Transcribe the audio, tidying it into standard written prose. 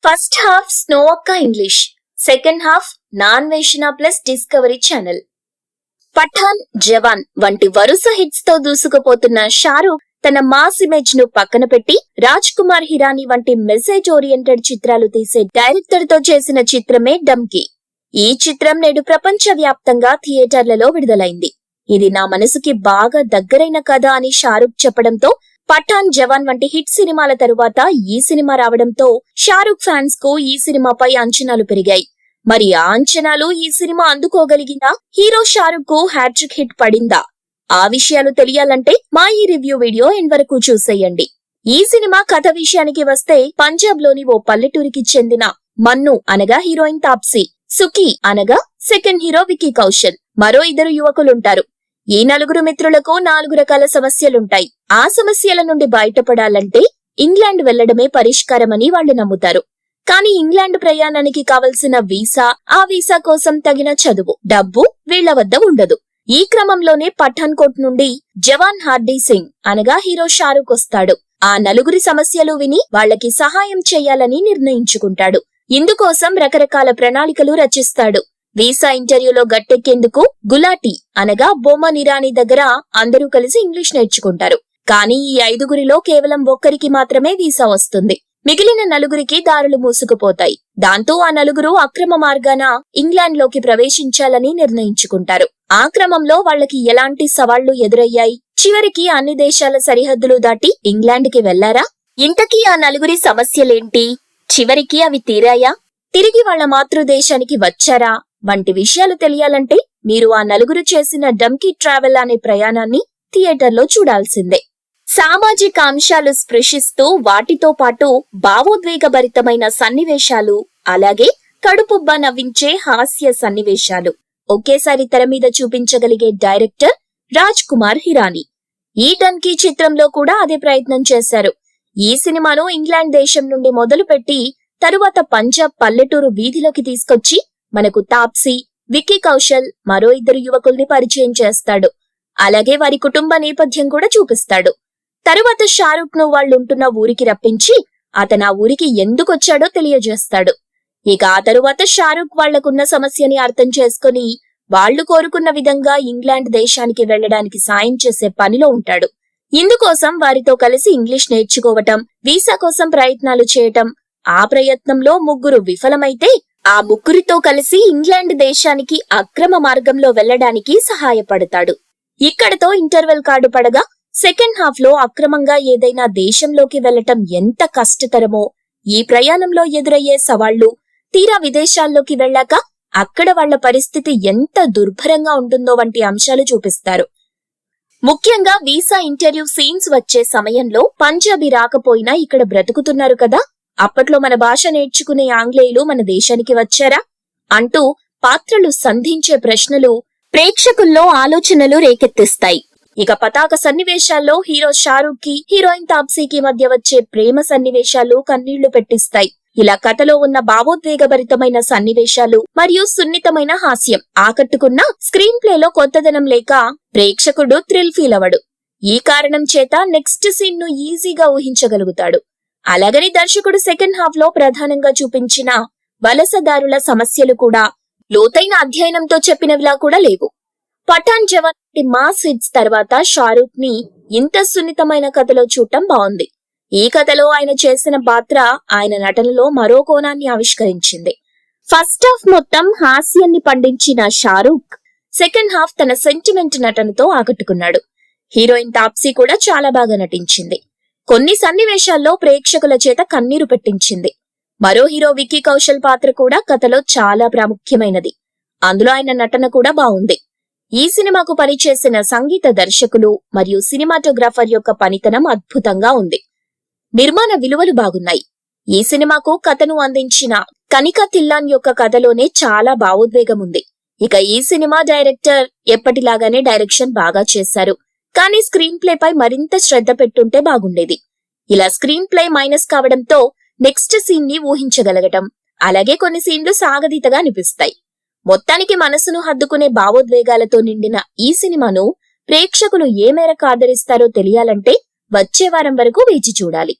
First half స్నో అక్క English, second half నాన్ వేషణ plus Discovery Channel. Pathaan, Jawan వంటి వరుస హిట్స్ తో దూసుకుపోతున్న షారూఖ్ తన మాస్ ఇమేజ్ ను పక్కన పెట్టి రాజ్ కుమార్ హిరానీ వంటి మెసేజ్ ఓరియంటెడ్ చిత్రాలు తీసే డైరెక్టర్ తో చేసిన చిత్రమే డంకీ. ఈ చిత్రం నేడు ప్రపంచ వ్యాప్తంగా థియేటర్లలో విడుదలైంది. ఇది నా మనసుకి బాగా దగ్గరైన కథ అని షారూఖ్ చెప్పడంతో పఠాన్, జవాన్ వంటి హిట్ సినిమాల తరువాత ఈ సినిమా రావడంతో షారూఖ్ ఫ్యాన్స్ కు ఈ సినిమాపై అంచనాలు పెరిగాయి. మరి ఆ అంచనాలు ఈ సినిమా అందుకోగలిగిందా? హీరో షారూఖ్ కు హ్యాట్రిక్ హిట్ పడిందా? ఆ విషయాలు తెలియాలంటే మా ఈ రివ్యూ వీడియో ఎండ్ వరకు చూసేయండి. ఈ సినిమా కథ విషయానికి వస్తే పంజాబ్ లోని ఓ పల్లెటూరికి చెందిన మన్ను అనగా హీరోయిన్ తాప్సీ, సుఖీ అనగా సెకండ్ హీరో విక్కీ కౌశల్, మరో 2 యువకులుంటారు. ఈ 4 మిత్రులకు 4 రకాల సమస్యలుంటాయి. ఆ సమస్యల నుండి బయటపడాలంటే ఇంగ్లాండ్ వెళ్లడమే పరిష్కారమని వాళ్లు నమ్ముతారు. కానీ ఇంగ్లాండ్ ప్రయాణానికి కావలసిన వీసా, ఆ వీసా కోసం తగిన చదువు, డబ్బు వీళ్ల వద్ద ఉండదు. ఈ క్రమంలోనే పఠాన్ కోట్ నుండి జవాన్ హార్డీ సింగ్ అనగా హీరో షారూఖ్ వస్తాడు. ఆ 4 సమస్యలు విని వాళ్లకి సహాయం చేయాలని నిర్ణయించుకుంటాడు. ఇందుకోసం రకరకాల ప్రణాళికలు రచిస్తాడు. వీసా ఇంటర్వ్యూలో గట్టెక్కేందుకు గులాటీ అనగా బొమ్మన్ ఇరానీ దగ్గర అందరూ కలిసి ఇంగ్లీష్ నేర్చుకుంటారు. కానీ ఈ 5గురిలో కేవలం ఒక్కరికి మాత్రమే వీసా వస్తుంది. మిగిలిన 4కి దారులు మూసుకుపోతాయి. దాంతో ఆ 4 అక్రమ మార్గాన ఇంగ్లాండ్ లోకి ప్రవేశించాలని నిర్ణయించుకుంటారు. ఆ క్రమంలో వాళ్లకి ఎలాంటి సవాళ్లు ఎదురయ్యాయి? చివరికి అన్ని దేశాల సరిహద్దులు దాటి ఇంగ్లాండ్ కి వెళ్లారా? ఇంతకీ ఆ 4 సమస్యలేంటి? చివరికి అవి తీరాయా? తిరిగి వాళ్ల మాతృదేశానికి వచ్చారా? వంటి విషయాలు తెలియాలంటే మీరు ఆ 4 చేసిన డంకీ ట్రావెల్ అనే ప్రయాణాన్ని థియేటర్లో చూడాల్సిందే. సామాజిక అంశాలు స్పృశిస్తూ వాటితో పాటు భావోద్వేగభరితమైన సన్నివేశాలు, అలాగే కడుపుబ్బ నవ్వించే హాస్య సన్నివేశాలు ఒకేసారి తెర మీద చూపించగలిగే డైరెక్టర్ రాజ్ కుమార్ హిరానీ. ఈ డంకీ చిత్రంలో కూడా అదే ప్రయత్నం చేశారు. ఈ సినిమాను ఇంగ్లాండ్ దేశం నుండి మొదలుపెట్టి తరువాత పంజాబ్ పల్లెటూరు వీధిలోకి తీసుకొచ్చి మనకు తాప్సీ, విక్కీ కౌశల్, మరో 2 యువకుల్ని పరిచయం చేస్తాడు. అలాగే వారి కుటుంబ నేపథ్యం కూడా చూపిస్తాడు. తరువాత షారూఖ్ ను వాళ్లుంటున్న ఊరికి రప్పించి అతను ఆ ఊరికి ఎందుకొచ్చాడో తెలియజేస్తాడు. ఇక ఆ తరువాత షారూఖ్ వాళ్లకున్న సమస్యని అర్థం చేసుకుని వాళ్లు కోరుకున్న విధంగా ఇంగ్లాండ్ దేశానికి వెళ్లడానికి సాయం చేసే పనిలో ఉంటాడు. ఇందుకోసం వారితో కలిసి ఇంగ్లీష్ నేర్చుకోవటం, వీసా కోసం ప్రయత్నాలు చేయటం. ఆ ప్రయత్నంలో 3 విఫలమైతే ఆ 3తో కలిసి ఇంగ్లాండ్ దేశానికి అక్రమ మార్గంలో వెళ్లడానికి సహాయపడతాడు. ఇక్కడతో ఇంటర్వెల్ కార్డు పడగా సెకండ్ హాఫ్ లో అక్రమంగా ఏదైనా దేశంలోకి వెళ్లటం ఎంత కష్టతరమో, ఈ ప్రయాణంలో ఎదురయ్యే సవాళ్లు, తీరా విదేశాల్లోకి వెళ్లాక అక్కడ వాళ్ల పరిస్థితి ఎంత దుర్భరంగా ఉంటుందో వంటి అంశాలు చూపిస్తారు. ముఖ్యంగా వీసా ఇంటర్వ్యూ సీన్స్ వచ్చే సమయంలో పంజాబీ రాకపోయినా ఇక్కడ బ్రతుకుతున్నారు కదా, అప్పట్లో మన భాష నేర్చుకునే ఆంగ్లేయులు మన దేశానికి వచ్చారా అంటూ పాత్రలు సంధించే ప్రశ్నలు ప్రేక్షకుల్లో ఆలోచనలు రేకెత్తిస్తాయి. ఇక పతాక సన్నివేశాల్లో హీరో షారూఖ్ కి, హీరోయిన్ తాప్సీకి మధ్య వచ్చే ప్రేమ సన్నివేశాలు కన్నీళ్లు పెట్టిస్తాయి. ఇలా కథలో ఉన్న భావోద్వేగభరితమైన సన్నివేశాలు మరియు సున్నితమైన హాస్యం ఆకట్టుకున్న స్క్రీన్ ప్లేలో కొత్తదనం లేక ప్రేక్షకుడు థ్రిల్ ఫీల్ అవడు. ఈ కారణం చేత నెక్స్ట్ సీన్ ను ఈజీగా ఊహించగలుగుతాడు. అలాగని దర్శకుడు సెకండ్ హాఫ్ లో ప్రధానంగా చూపించిన వలసదారుల సమస్యలు కూడా లోతైన అధ్యయనంతో చెప్పినవిలా కూడా లేవు. పఠాన్, జవాన్ మాస్ హిట్స్ తర్వాత షారూఖ్ ని ఇంత సున్నితమైన కథలో చూడటం బాగుంది. ఈ కథలో ఆయన చేసిన పాత్ర ఆయన నటనలో మరో కోణాన్ని ఆవిష్కరించింది. ఫస్ట్ హాఫ్ మొత్తం హాస్యాన్ని పండించిన షారూఖ్ సెకండ్ హాఫ్ తన సెంటిమెంట్ నటనతో ఆకట్టుకున్నాడు. హీరోయిన్ తాప్సీ కూడా చాలా బాగా నటించింది. కొన్ని సన్నివేశాల్లో ప్రేక్షకుల చేత కన్నీరు పెట్టించింది. మరో హీరో విక్కీ కౌశల్ పాత్ర కూడా కథలో చాలా ప్రాముఖ్యమైనది. అందులో ఆయన నటన కూడా బాగుంది. ఈ సినిమాకు పనిచేసిన సంగీత దర్శకులు మరియు సినిమాటోగ్రాఫర్ యొక్క పనితనం అద్భుతంగా ఉంది. నిర్మాణ విలువలు బాగున్నాయి. ఈ సినిమాకు కథను అందించిన కనికా తిల్లాన్ యొక్క కథలోనే చాలా భావోద్వేగం ఉంది. ఇక ఈ సినిమా డైరెక్టర్ ఎప్పటిలాగానే డైరెక్షన్ బాగా చేశారు. కానీ స్క్రీన్ ప్లే పై మరింత శ్రద్ధ పెట్టుంటే బాగుండేది. ఇలా స్క్రీన్ ప్లే మైనస్ కావడంతో నెక్స్ట్ సీన్ ని ఊహించగలగటం, అలాగే కొన్ని సీన్లు సాగదీతగా అనిపిస్తాయి. మొత్తానికి మనసును హద్దుకునే భావోద్వేగాలతో నిండిన ఈ సినిమాను ప్రేక్షకులు ఏ మేరకు ఆదరిస్తారో తెలియాలంటే వచ్చే వారం వరకు వేచి చూడాలి.